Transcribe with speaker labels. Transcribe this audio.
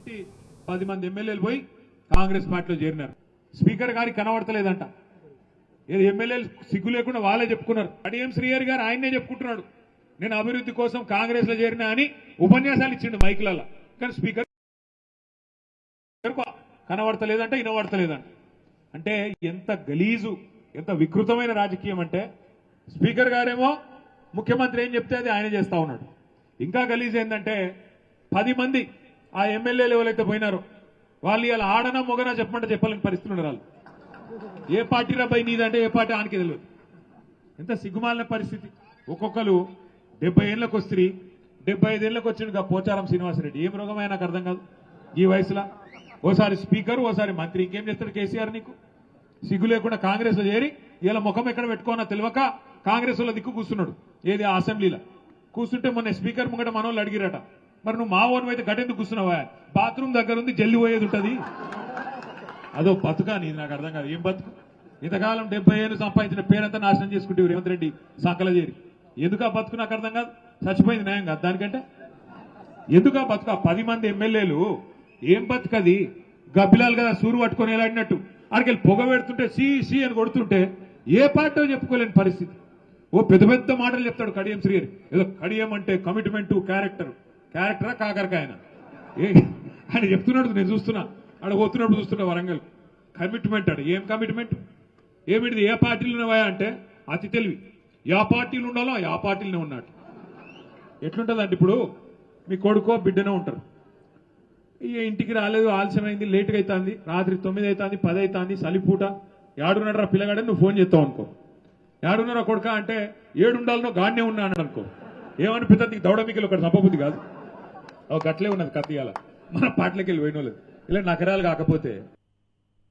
Speaker 1: పెట్టి 10 మంది ఎమ్మెల్యేలు పోయి కాంగ్రెస్ పార్టీలో చేరినారు. స్పీకర్ గారికి కనబడతలేదంట. ఏది ఎమ్మెల్యేలు సిగ్గు లేకుండా వాళ్ళే చెప్పుకున్నారు. కడియం శ్రీహరి గారు ఆయన్నే చెప్పుకుంటున్నాడు, నేను అభివృద్ధి కోసం కాంగ్రెస్ లో చేరినా అని ఉపన్యాసాలు ఇచ్చిండు మైకులలో. కానీ స్పీకర్ కనబడతలేదంట, వినబడతలేదంట. అంటే ఎంత గలీజు, ఎంత వికృతమైన రాజకీయం అంటే స్పీకర్ గారేమో ముఖ్యమంత్రి ఏం చెప్తే అది ఆయన చేస్తా ఉన్నాడు. ఇంకా గలీజ్ ఏంటంటే 10 మంది ఆ ఎమ్మెల్యేలు ఎవరైతే పోయినారో వాళ్ళు ఇలా ఆడనా మొగనా చెప్పమంటే చెప్పాలని పరిస్థితి ఉన్నారు. వాళ్ళు ఏ పార్టీ రాబాయి నీదంటే ఏ పార్టీ ఆనికి తెలియదు. ఎంత సిగ్గుమాలిన పరిస్థితి. ఒక్కొక్కరు 70 ఏళ్ళకి వస్తుంది, 75 ఏళ్ళకి వచ్చిండు పోచారం శ్రీనివాసరెడ్డి. ఏం రోగమైనా నాకు అర్థం కాదు. ఈ వయసులో ఓసారి స్పీకర్, ఓసారి మంత్రి, ఇంకేం చేస్తాడు కేసీఆర్? నీకు సిగ్గు లేకుండా కాంగ్రెస్ లో చేరి ఇలా ముఖం ఎక్కడ పెట్టుకోనా తెలియక కాంగ్రెస్ లో దిక్కు కూర్చున్నాడు. ఏది అసెంబ్లీలో కూర్చుంటే మొన్న స్పీకర్ ముంగట మనోళ్ళు అడిగిరట, మరి నువ్వు మా ఓన్ అయితే గట్టెందుకు కూర్చున్నావా? బాత్రూమ్ దగ్గర ఉంది, జల్లి పోయేది ఉంటుంది. అదో బతుకా నీది? నాకు అర్థం కాదు. ఏం బతుకు? ఇంతకాలం 70 ఏళ్ళు సంపాదించిన పేరంతా నాశనం చేసుకుంటే రేవంత్ రెడ్డి సంకల చేరి ఎందుకు ఆ బతుకు? నాకు అర్థం కాదు. చచ్చిపోయింది న్యాయం కాదు దానికంటే? ఎందుకు ఆ బతుకు? 10 మంది ఎమ్మెల్యేలు ఏం బతుకది? గబ్బిలాలు కదా సూరు పట్టుకొని ఎలాడినట్టు అక్కడికి పొగ పెడుతుంటే సి అని కొడుతుంటే ఏ పార్టీ చెప్పుకోలేని పరిస్థితి. ఓ పెద్ద పెద్ద మాటలు చెప్తాడు కడియం శ్రీహరి. ఏదో కడియం అంటే కమిట్మెంట్, క్యారెక్టరా కాకరకాయన ఆయన చెప్తున్నాడు. నేను చూస్తున్నా, ఆడ పోతున్నప్పుడు చూస్తున్నా వరంగల్. కమిట్మెంట్ అడు. ఏం కమిట్మెంట్? ఏమిటిది? ఏ పార్టీలు ఉన్నాయా అంటే అతి తెలివి. యా పార్టీలు ఉండాలో ఆ పార్టీలనే ఉన్నాడు. ఎట్లుంటుందంటే ఇప్పుడు మీ కొడుకో బిడ్డనే ఉంటారు, ఇంటికి రాలేదు, ఆలస్యమైంది, లేటుగా అవుతుంది, రాత్రి 9 అవుతుంది, 10 అవుతుంది, సలిపూట, ఏడున్నారా పిల్లగాడని నువ్వు ఫోన్ చేస్తావు అనుకో. ఏడున్నారా కొడుక అంటే 7 ఉండాలనో గాడినే ఉన్నా అని అనుకో. ఏమనిపిస్తుంది? దౌడమికలు ఒకటి తప్పబుద్ధి కాదు. గట్లే ఉన్నది కత్తియాల మన పాటలకి వెళ్ళి పోయిన వాళ్ళు ఇలా నగరాలు కాకపోతే